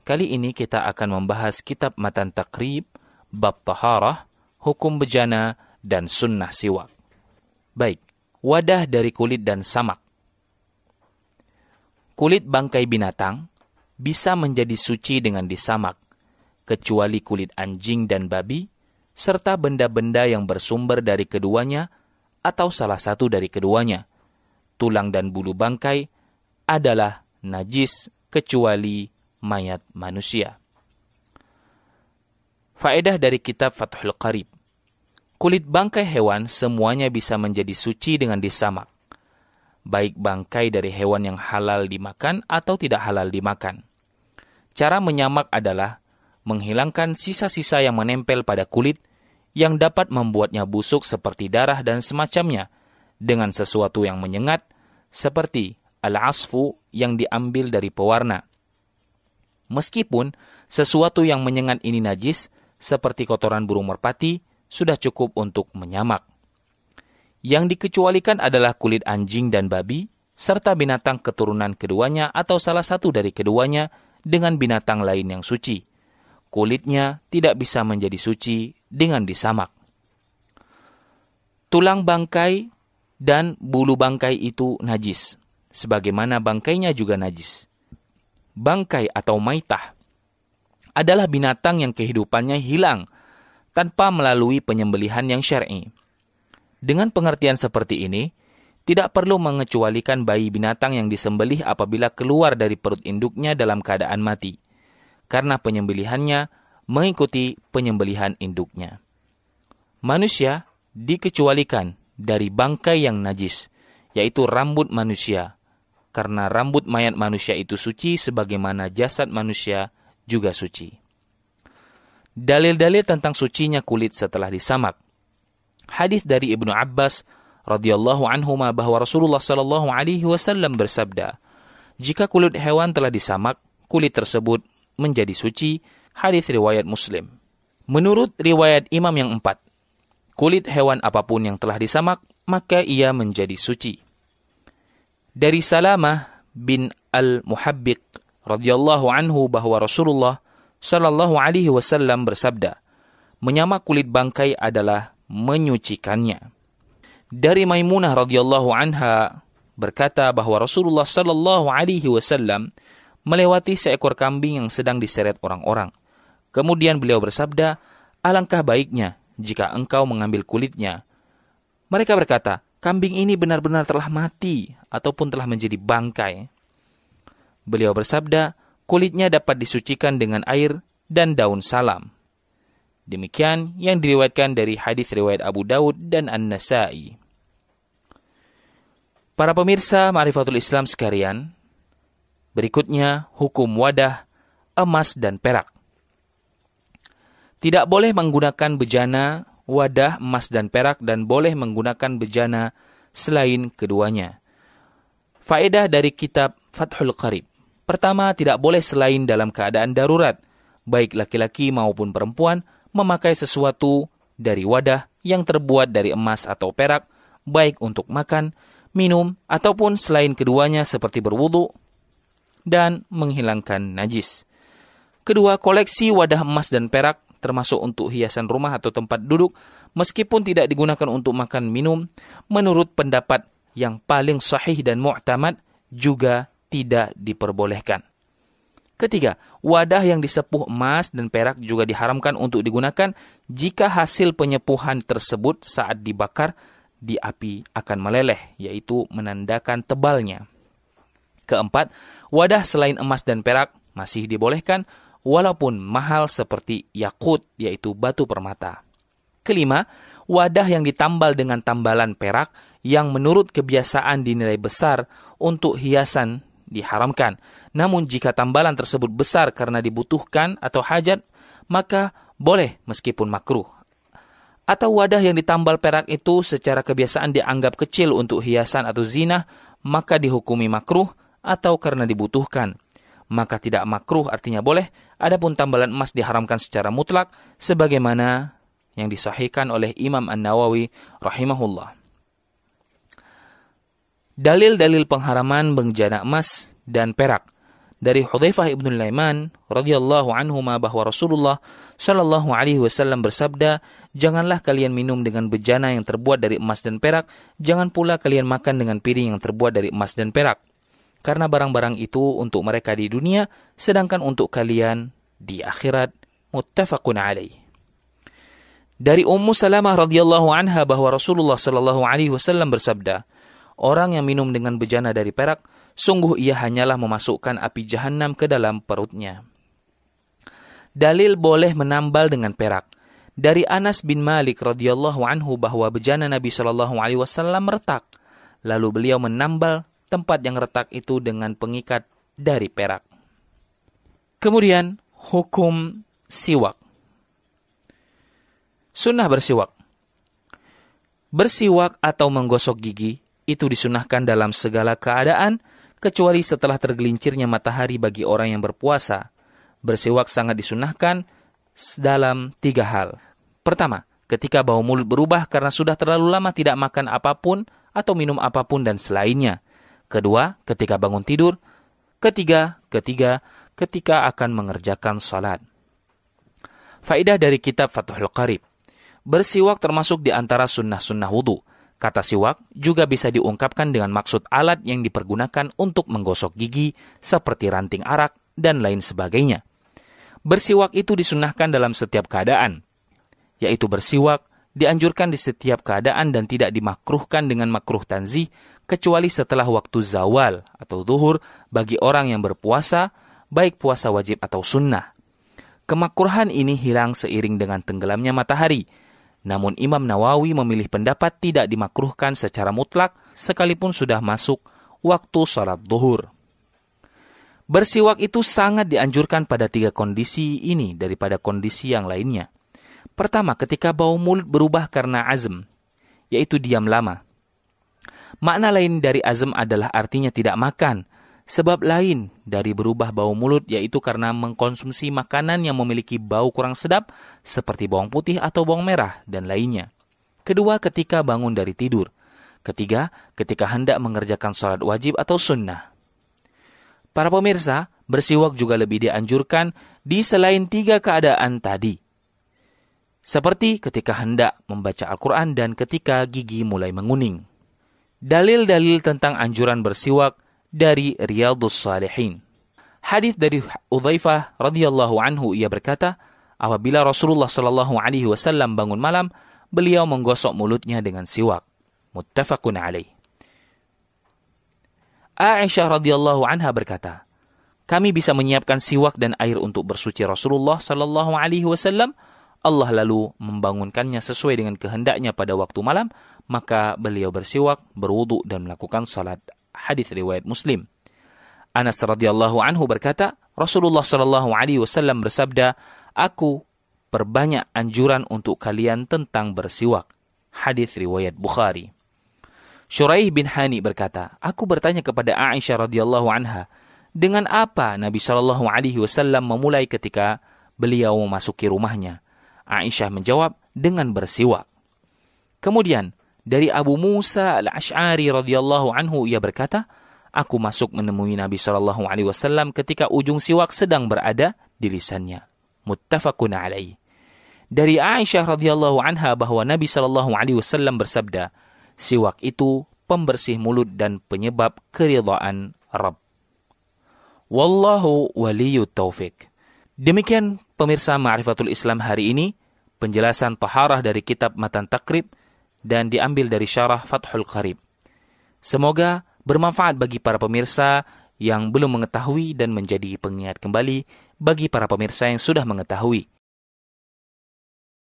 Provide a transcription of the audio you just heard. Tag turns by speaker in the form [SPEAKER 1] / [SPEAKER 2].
[SPEAKER 1] Kali ini kita akan membahas kitab Matan Taqrib, bab taharah, hukum bejana, dan sunnah siwak. Baik, wadah dari kulit dan samak. Kulit bangkai binatang bisa menjadi suci dengan disamak, kecuali kulit anjing dan babi, serta benda-benda yang bersumber dari keduanya atau salah satu dari keduanya. Tulang dan bulu bangkai adalah najis kecuali mayat manusia. Faedah dari kitab Fathul Qarib. Kulit bangkai hewan semuanya bisa menjadi suci dengan disamak, baik bangkai dari hewan yang halal dimakan atau tidak halal dimakan. Cara menyamak adalah menghilangkan sisa-sisa yang menempel pada kulit yang dapat membuatnya busuk seperti darah dan semacamnya, dengan sesuatu yang menyengat seperti al-asfu yang diambil dari pewarna. Meskipun sesuatu yang menyengat ini najis, seperti kotoran burung merpati, sudah cukup untuk menyamak. Yang dikecualikan adalah kulit anjing dan babi, serta binatang keturunan keduanya atau salah satu dari keduanya dengan binatang lain yang suci. Kulitnya tidak bisa menjadi suci dengan disamak. Tulang bangkai dan bulu bangkai itu najis, sebagaimana bangkainya juga najis. Bangkai atau maitah adalah binatang yang kehidupannya hilang tanpa melalui penyembelihan yang syar'i. Dengan pengertian seperti ini, tidak perlu mengecualikan bayi binatang yang disembelih apabila keluar dari perut induknya dalam keadaan mati, karena penyembelihannya mengikuti penyembelihan induknya. Manusia dikecualikan dari bangkai yang najis, yaitu rambut manusia, karena rambut mayat manusia itu suci sebagaimana jasad manusia juga suci. Dalil-dalil tentang sucinya kulit setelah disamak. Hadis dari Ibnu Abbas radhiyallahu anhuma bahwa Rasulullah sallallahu alaihi wasallam bersabda, "Jika kulit hewan telah disamak, kulit tersebut menjadi suci." Hadis riwayat Muslim. Menurut riwayat imam yang 4, kulit hewan apapun yang telah disamak, maka ia menjadi suci. Dari Salamah bin Al-Muhabbiq radhiyallahu anhu bahwa Rasulullah sallallahu alaihi wasallam bersabda, menyamak kulit bangkai adalah menyucikannya. Dari Maimunah radhiyallahu anha berkata bahwa Rasulullah sallallahu alaihi wasallam melewati seekor kambing yang sedang diseret orang-orang. Kemudian beliau bersabda, alangkah baiknya jika engkau mengambil kulitnya. Mereka berkata, kambing ini benar-benar telah mati ataupun telah menjadi bangkai. Beliau bersabda, kulitnya dapat disucikan dengan air dan daun salam. Demikian yang diriwayatkan dari hadis riwayat Abu Daud dan An-Nasai. Para pemirsa Ma'rifatul Islam sekalian, berikutnya hukum wadah emas dan perak. Tidak boleh menggunakan bejana, wadah emas dan perak, dan boleh menggunakan bejana selain keduanya. Faedah dari kitab Fathul Qarib. Pertama, tidak boleh selain dalam keadaan darurat, baik laki-laki maupun perempuan, memakai sesuatu dari wadah yang terbuat dari emas atau perak, baik untuk makan, minum, ataupun selain keduanya seperti berwudu dan menghilangkan najis. Kedua, koleksi wadah emas dan perak termasuk untuk hiasan rumah atau tempat duduk, meskipun tidak digunakan untuk makan minum, menurut pendapat yang paling sahih dan mu'tamad, juga tidak diperbolehkan. Ketiga, wadah yang disepuh emas dan perak juga diharamkan untuk digunakan jika hasil penyepuhan tersebut saat dibakar di api akan meleleh, yaitu menandakan tebalnya. Keempat, wadah selain emas dan perak masih dibolehkan, walaupun mahal seperti yakut, yaitu batu permata. Kelima, wadah yang ditambal dengan tambalan perak yang menurut kebiasaan dinilai besar untuk hiasan diharamkan. Namun jika tambalan tersebut besar karena dibutuhkan atau hajat, maka boleh meskipun makruh. Atau wadah yang ditambal perak itu secara kebiasaan dianggap kecil untuk hiasan atau zinah, maka dihukumi makruh, atau karena dibutuhkan, maka tidak makruh artinya boleh. Adapun tambalan emas diharamkan secara mutlak sebagaimana yang disahihkan oleh Imam An-Nawawi rahimahullah. Dalil-dalil pengharaman bejana emas dan perak. Dari Hudzaifah ibn Al-Yaman radhiyallahu anhuma bahwa Rasulullah sallallahu alaihi wasallam bersabda, "Janganlah kalian minum dengan bejana yang terbuat dari emas dan perak, jangan pula kalian makan dengan piring yang terbuat dari emas dan perak. Karena barang-barang itu untuk mereka di dunia, sedangkan untuk kalian di akhirat." Muttafaqun alaih. Dari Ummu Salamah radhiyallahu anha bahwa Rasulullah sallallahu alaihi wasallam bersabda, "Orang yang minum dengan bejana dari perak, sungguh ia hanyalah memasukkan api jahanam ke dalam perutnya." Dalil boleh menambal dengan perak. Dari Anas bin Malik radhiyallahu anhu bahwa bejana Nabi sallallahu alaihi wasallam retak, lalu beliau menambal tempat yang retak itu dengan pengikat dari perak. Kemudian hukum siwak. Sunnah bersiwak. Bersiwak atau menggosok gigi itu disunahkan dalam segala keadaan, kecuali setelah tergelincirnya matahari bagi orang yang berpuasa. Bersiwak sangat disunahkan dalam 3 hal. Pertama, ketika bau mulut berubah karena sudah terlalu lama tidak makan apapun atau minum apapun dan selainnya. Kedua, ketika bangun tidur. Ketiga, ketika akan mengerjakan salat. Faedah dari kitab Fathul Qarib. Bersiwak termasuk di antara sunnah-sunnah wudu. Kata siwak juga bisa diungkapkan dengan maksud alat yang dipergunakan untuk menggosok gigi, seperti ranting arak dan lain sebagainya. Bersiwak itu disunahkan dalam setiap keadaan, yaitu bersiwak dianjurkan di setiap keadaan dan tidak dimakruhkan dengan makruh tanzih, kecuali setelah waktu zawal atau zuhur bagi orang yang berpuasa, baik puasa wajib atau sunnah. Kemakruhan ini hilang seiring dengan tenggelamnya matahari. Namun Imam Nawawi memilih pendapat tidak dimakruhkan secara mutlak sekalipun sudah masuk waktu salat zuhur. Bersiwak itu sangat dianjurkan pada 3 kondisi ini daripada kondisi yang lainnya. Pertama, ketika bau mulut berubah karena azm, yaitu diam lama. Makna lain dari azm adalah artinya tidak makan. Sebab lain dari berubah bau mulut yaitu karena mengkonsumsi makanan yang memiliki bau kurang sedap seperti bawang putih atau bawang merah dan lainnya. Kedua, ketika bangun dari tidur. Ketiga, ketika hendak mengerjakan salat wajib atau sunnah. Para pemirsa, bersiwak juga lebih dianjurkan di selain 3 keadaan tadi. Seperti ketika hendak membaca Al-Quran dan ketika gigi mulai menguning. Dalil-dalil tentang anjuran bersiwak dari Riyadhus Shalihin. Hadis dari Hudzaifah radhiyallahu anhu, ia berkata, apabila Rasulullah sallallahu alaihi wasallam bangun malam, beliau menggosok mulutnya dengan siwak. Muttafaqun alaih. Aisyah radhiyallahu anha berkata, kami bisa menyiapkan siwak dan air untuk bersuci Rasulullah sallallahu alaihi wasallam. Allah lalu membangunkannya sesuai dengan kehendaknya pada waktu malam, maka beliau bersiwak, berwudu dan melakukan salat. Hadis riwayat Muslim. Anas radhiyallahu anhu berkata, Rasulullah sallallahu alaihi wasallam bersabda, aku perbanyak anjuran untuk kalian tentang bersiwak. Hadis riwayat Bukhari. Syuraih bin Hani berkata, aku bertanya kepada Aisyah radhiyallahu anha, dengan apa Nabi sallallahu alaihi wasallam memulai ketika beliau memasuki rumahnya? Aisyah menjawab, dengan bersiwak. Kemudian dari Abu Musa al-Ash'ari radhiyallahu anhu, ia berkata, aku masuk menemui Nabi sallallahu alaihi wasallam ketika ujung siwak sedang berada di lisannya. Muttafaqun alaih. Dari Aisyah radhiyallahu anha bahwa Nabi sallallahu alaihi wasallam bersabda, siwak itu pembersih mulut dan penyebab keridhaan Rabb. Wallahu waliyut taufiq. Demikian pemirsa Ma'rifatul Islam hari ini, penjelasan taharah dari kitab Matan Takrib dan diambil dari syarah Fathul Qarib. Semoga bermanfaat bagi para pemirsa yang belum mengetahui dan menjadi pengingat kembali bagi para pemirsa yang sudah mengetahui.